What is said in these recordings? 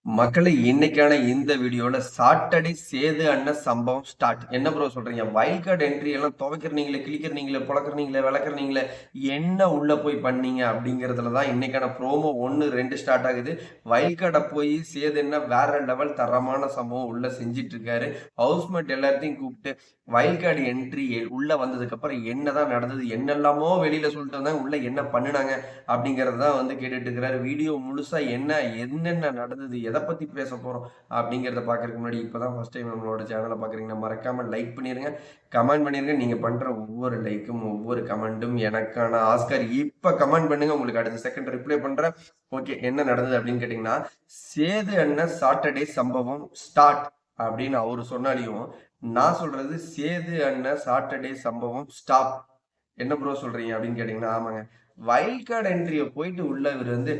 மக்களே இன்னைக்கான இந்த வீடியோல சாட்டர்டே சேது அண்ணன் சம்பவம் ஸ்டார்ட். என்ன ப்ரோ சொல்றீங்க? வைல்ட் கார்டு என்ட்ரி எல்லாம் துவைக்கிறீங்களே, கிழிக்கிறீங்களே, பொளக்குறீங்களே, விளக்குறீங்களே, என்ன உள்ள போய் பண்ணீங்க அப்படிங்கிறதுல தான் இன்னைக்கான ப்ரோமோ 1, 2 ஸ்டார்ட் ஆகுது. வைல்ட் கார்டை போய் சேது என்ன வேற லெவல் தரமான சம்பவம் உள்ள செஞ்சிட்டு இருக்காரு. ஹவுஸ்மேட் எல்லாத்தையும் கூப்பிட்டு வைல்ட் கார்டு என்ட்ரி உள்ள வந்ததுக்கு அப்புறம் என்னதான் நடந்தது, என்னெல்லாமோ வெளியில சொல்லிட்டு வந்தாங்க, உள்ள என்ன பண்ணுனாங்க அப்படிங்கறத வந்து கேட்டுட்டு இருக்கிறாரு. வீடியோ முழுசா என்னென்ன நடந்தது, எதை பத்தி பேச போறோம் அப்படிங்கறத பாக்குறதுக்கு முன்னாடி இப்பதான் ஃபர்ஸ்ட் டைம் நம்மளோட சேனலை பாக்குறீங்கன்னா மறக்காம லைக் பண்ணிருங்க, கமெண்ட் பண்ணிருங்க. நீங்க பண்ற ஒவ்வொரு லைக்கும் ஒவ்வொரு கமெண்ட்டும் எனக்கான ஆஸ்கர். இப்ப கமெண்ட் பண்ணுங்க, உங்களுக்கு அடுத்த செகண்ட் ரிப்ளை பண்றேன். ஓகே, என்ன நடந்தது அப்படின்னு கேட்டீங்கன்னா, சேது அண்ணன் சாட்டர்டே சம்பவம் ஸ்டார்ட் அப்படின்னு அவரு சொன்னாலையும் நான் சொல்றது சேது அண்ணன் சாட்டர்டே சம்பவம் ஸ்டாப். என்ன ப்ரோ சொல்றீங்க அப்படின்னு கேட்டீங்கன்னா, ஆமாங்க, வைல்ட் கார்டு என்ட்ரிய போயிட்டு உள்ள இவர் வந்து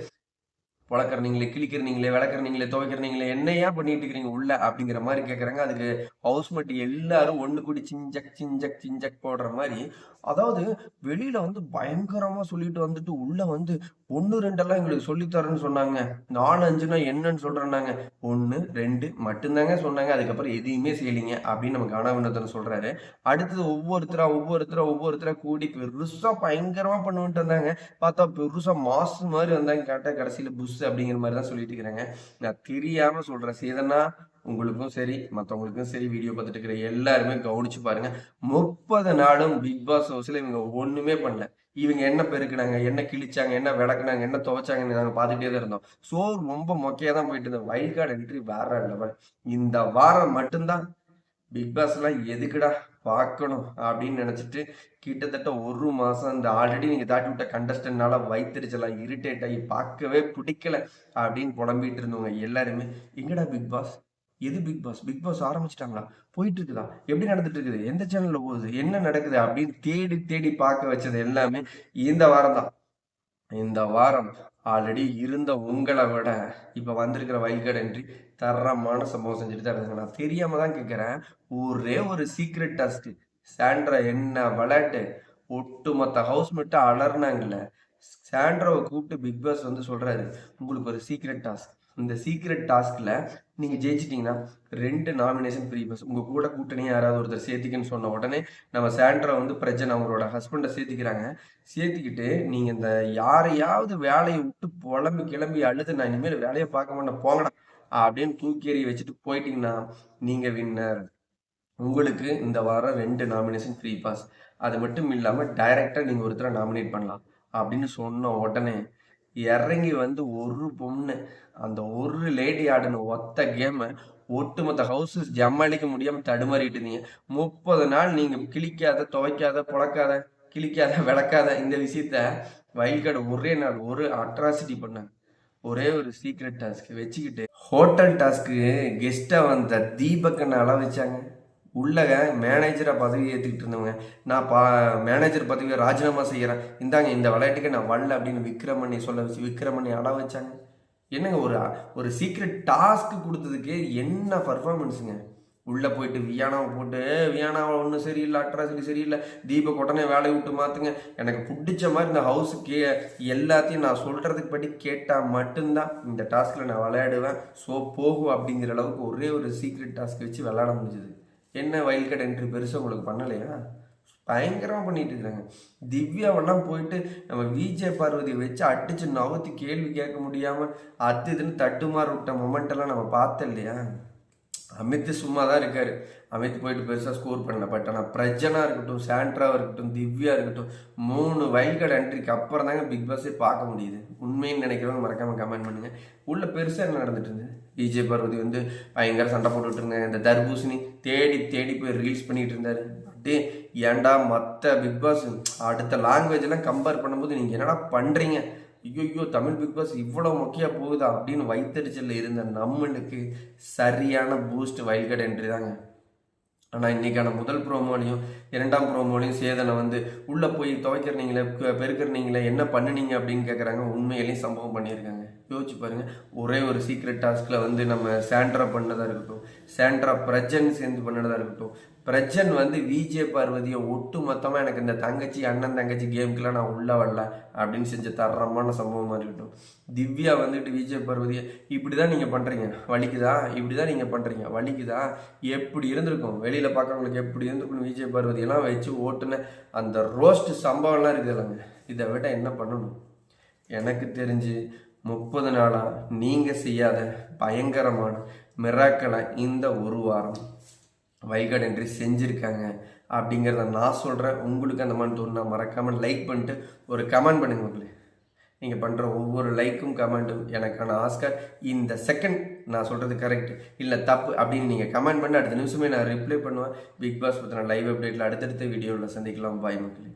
பொளக்குறீங்களே, கிழிக்கிறீங்களே, விளக்குறீங்களே, துவைக்கிறீங்களே, என்னையா பண்ணிட்டு இருக்கிறீங்க உள்ள அப்படிங்கிற மாதிரி கேட்கறாங்க. அதுக்கு ஹவுஸ்மேட் எல்லாரும் ஒண்ணு கூடி சிஞ்சக் சிஞ்சக் சிஞ்சக் போடுற மாதிரி, அதாவது வெளியில வந்து பயங்கரமா சொல்லிட்டு வந்துட்டு உள்ள வந்து 1, 2 எல்லாம் எங்களுக்கு சொல்லித்தரேன்னு சொன்னாங்க. 4, 5ன்னா என்னன்னு சொல்றேன்னாங்க. 1, 2 மட்டும்தாங்க சொன்னாங்க. அதுக்கப்புறம் எதையுமே செய்யலீங்க அப்படின்னு நமக்கு ஆனவனத்தன் சொல்றாரு. அடுத்தது ஒவ்வொருத்தரா கூடி பெருசா பயங்கரமா பண்ணுன்ட்டு வந்தாங்க. பார்த்தா பெருசா மாஸ் மாதிரி வந்தாங்க. கேட்டா கடைசியில புஷ் அப்படிங்கிற மாதிரி தான் சொல்லிட்டு இருக்கிறாங்க. நான் தெரியாம சொல்றேன். சேதனா, உங்களுக்கும் சரி மற்றவங்களுக்கும் சரி, வீடியோ பார்த்துட்டு இருக்கிற எல்லாருமே கவனிச்சு பாருங்க. 30 நாளும் பிக் பாஸ் ஹவுஸ்ல இவங்க ஒண்ணுமே பண்ணல. இவங்க என்ன பெருக்குனாங்க, என்ன கிழிச்சாங்க, என்ன விளக்குனாங்க, என்ன துவைச்சாங்கன்னு நாங்க பார்த்துட்டே தான் இருந்தோம். ஷோ ரொம்ப மொக்கையா தான் போயிட்டு இருந்தோம். வைல்ட் கார்டு என்ட்ரி வேற லெவல். இந்த வாரம் மட்டும்தான் பிக் பாஸ்லாம் எதுக்குடா பார்க்கணும் அப்படின்னு நினைச்சிட்டு கிட்டத்தட்ட ஒரு மாசம் இந்த ஆல்ரெடி நீங்க தாட்டி விட்ட கண்டஸ்டன்ட்னால வயிற்றுச்சலாம் இரிட்டேட் ஆகி பார்க்கவே பிடிக்கல அப்படின்னு புலம்பிட்டு இருந்தவங்க எல்லாருமே, எங்கடா பிக் பாஸ், எது பிக் பாஸ், பிக் பாஸ் ஆரம்பிச்சிட்டாங்களா, போயிட்டு இருக்குதா, எப்படி நடந்துட்டு இருக்குது, எந்த சேனல்ல போகுது, என்ன நடக்குது அப்படின்னு தேடி தேடி பார்க்க வச்சது எல்லாமே இந்த வாரம் தான். இந்த வாரம் ஆல்ரெடி இருந்த உங்களை விட இப்ப வந்திருக்கிற வைல்ட் கார்டு என்ட்ரி தரமான சம்பவம் செஞ்சுட்டு தான் இருக்காங்க. நான் தெரியாம தான் கேட்கிறேன். ஒரே ஒரு சீக்ரெட் டாஸ்க், சாண்ட்ரா என்ன விளையாட்டு, ஒட்டுமொத்த ஹவுஸ்மேட்டா அலர்னாங்கல்ல. சாண்ட்ராவை கூப்பிட்டு பிக் பாஸ் வந்து சொல்றாரு, உங்களுக்கு ஒரு சீக்ரெட் டாஸ்க். இந்த சீக்ரெட் டாஸ்க்ல நீங்க ஜெயிச்சிட்டீங்கன்னா 2 நாமினேஷன் ஃப்ரீ பஸ். உங்க கூட கூட்டணி யாராவது ஒருத்தர் சேர்த்திக்கன்னு சொன்ன உடனே நம்ம சாண்ட்ரா வந்து பிரஜன் அவங்களோட ஹஸ்பண்டை சேர்த்திக்கிறாங்க. சேர்த்திக்கிட்டு நீங்க இந்த யாரையாவது வேலையை விட்டு புலம்பி கிளம்பி அழுது நான் இனிமேல் வேலையை பார்க்க மாட்டேன் போங்கடா அப்படின்னு தூக்கி எறிய வச்சுட்டு போயிட்டீங்கன்னா நீங்க வின்னர். உங்களுக்கு இந்த வாரம் 2 நாமினேஷன் ஃப்ரீ பாஸ். அது மட்டும் இல்லாம டைரக்டா நீங்க ஒருத்தரை நாமினேட் பண்ணலாம் அப்படின்னு சொன்ன உடனே இறங்கி வந்து ஒரு பொண்ணு, அந்த ஒரு லேடி ஆடின ஒத்த கேம ஒட்டுமொத்த ஹவுஸ் ஜமாளிக்க முடியாம தடுமாறிட்டு இருந்தீங்க. 30 நாள் நீங்க கிழிக்காத, துவைக்காத, பொளக்காத, கிழிக்காத, விளக்காத இந்த விஷயத்த வைல்ட் கார்டு ஒரே நாள் ஒரு அட்ராசிட்டி பண்ணாங்க. ஒரே ஒரு சீக்ரெட் டாஸ்க் வச்சுக்கிட்டு ஹோட்டல் டாஸ்க்கு கெஸ்டா வந்த தீபக்கனை அள வச்சாங்க. உள்ளக மேனேஜரா பதவி ஏற்றுக்கிட்டு இருந்தவங்க, நான் மேனேஜர் பதவியை ராஜினாமா செய்கிறேன், இந்தாங்க இந்த விளையாட்டுக்கு நான் வரல அப்படின்னு விக்ரமணி சொல்ல வச்சு விக்ரமணி அட வச்சாங்க. என்னங்க ஒரு ஒரு சீக்ரெட் டாஸ்க் கொடுத்ததுக்கு என்ன பர்ஃபார்மன்ஸுங்க. உள்ளே போயிட்டு வியானாவை போட்டு, வியானாவை ஒன்றும் சரியில்லை, அட்ராசிட்டி சரியில்லை, தீபக் உடனே வேலையை விட்டு மாற்றுங்க, எனக்கு பிடிச்ச மாதிரி இந்த ஹவுஸுக்கு எல்லாத்தையும் நான் சொல்கிறதுக்கு படி கேட்டால் மட்டும்தான் இந்த டாஸ்கில் நான் விளையாடுவேன், ஸோ போகும் அப்படிங்கிற அளவுக்கு ஒரே ஒரு சீக்ரெட் டாஸ்க் வச்சு விளையாட முடிஞ்சது. என்ன வைல்ட் கார்டு என்ட்ரி பெருசாக உங்களுக்கு பண்ணலையா? பயங்கரமாக பண்ணிட்டு இருக்கிறாங்க. திவ்யாவெல்லாம் போயிட்டு நம்ம விஜய் பார்வதி வச்சு அடிச்சு நவுத்தி கேள்வி கேட்க முடியாமல் அது இதுன்னு தட்டுமாறு விட்ட மொமெண்டெல்லாம் நம்ம பார்த்தோம் இல்லையா? அமித் சும்மா தான் இருக்காரு. அமித் போயிட்டு பெருசாக ஸ்கோர் பண்ணல. பட் ஆனால் பிரஜனா இருக்கட்டும், சாண்ட்ராவாக இருக்கட்டும், திவ்யா இருக்கட்டும், 3 வைல்ட் கார்டு என்ட்ரிக்கு அப்புறம் தாங்க பிக் பாஸே பார்க்க முடியுது. உண்மைன்னு நினைக்கிறவங்க மறக்காம கமெண்ட் பண்ணுங்க. உள்ள பெருசாக என்ன நடந்துட்டு இருந்தது? விஜய் பார்வதி வந்து பயங்கர சண்டை போட்டுட்டு இருந்தாங்க. இந்த தர்பூசணி தேடி தேடி போய் ரீல்ஸ் பண்ணிட்டு இருந்தாரு. அப்படியே ஏன்டா மற்ற பிக் பாஸ் அடுத்த லாங்குவேஜ் எல்லாம் கம்பேர் பண்ணும்போது நீங்க என்னடா பண்றீங்க, ஐயோ தமிழ் பிக் பாஸ் இவ்வளோ மொக்கையா போகுதா அப்படின்னு வயிற்றுச்சல்ல இருந்த நம்மளுக்கு சரியான பூஸ்ட் வைல்ட் கார்டு என்ட்ரி தாங்க. ஆனால் இன்னைக்கான முதல் ப்ரோமோலையும் 2ஆம் ப்ரோமோலையும் சேதனை வந்து உள்ளே போய் துவைக்கிறீங்களே, பெருக்கிறீங்களே, என்ன பண்ணுனீங்க அப்படின்னு கேட்குறாங்க. உண்மையிலையும் சம்பவம் பண்ணியிருக்காங்க. யோசிச்சு பாருங்க. ஒரே ஒரு சீக்ரெட் டாஸ்க்ல வந்து நம்ம சாண்ட்ரா பண்ணதா இருக்கட்டும், சாண்ட்ரா பிரஜன் சேர்ந்து பண்ணதா இருக்கட்டும், பிரஜன் வந்து விஜே பார்வதியை ஒட்டு மொத்தமா எனக்கு இந்த தங்கச்சி அண்ணன் தங்கச்சி கேமுக்குலாம் நான் உள்ள வரல அப்படின்னு செஞ்ச தரமான சம்பவமா இருக்கட்டும். திவ்யா வந்துட்டு விஜய் பார்வதியை இப்படிதான் நீங்க பண்றீங்க வலிக்குதா, இப்படிதான் நீங்க பண்றீங்க வலிக்குதா, எப்படி இருந்திருக்கும் வெளியில பார்க்கறவங்களுக்கு எப்படி இருந்திருக்கும் விஜய் பார்வதி எல்லாம் வச்சு ஓட்டுன அந்த ரோஸ்ட் சம்பவம்லாம் இருக்குது இல்லைங்க. இதை விட என்ன பண்ணணும்? எனக்கு தெரிஞ்சு 30 நாளா நீங்க செய்யாத பயங்கரமான மிராக்களை இந்த ஒரு வாரம் வைல்ட் என்ட்ரி செஞ்சுருக்காங்க அப்படிங்கிறத நான் சொல்கிறேன். உங்களுக்கு அந்த மாதிரி தோணுனா மறக்காமல் லைக் பண்ணிட்டு ஒரு கமெண்ட் பண்ணுங்க மக்களே. நீங்கள் பண்ணுற ஒவ்வொரு லைக்கும் கமெண்ட்டும் எனக்கான ஆஸ்கர். இந்த செகண்ட் நான் சொல்கிறது கரெக்ட் இல்லை தப்பு அப்படின்னு நீங்கள் கமெண்ட் பண்ணி அடுத்த நிமிஷமே நான் ரிப்ளை பண்ணுவேன். பிக் பாஸ் பற்றின லைவ் அப்டேட்டில் அடுத்தடுத்த வீடியோவில் சந்திக்கலாம். பாய் மக்களே.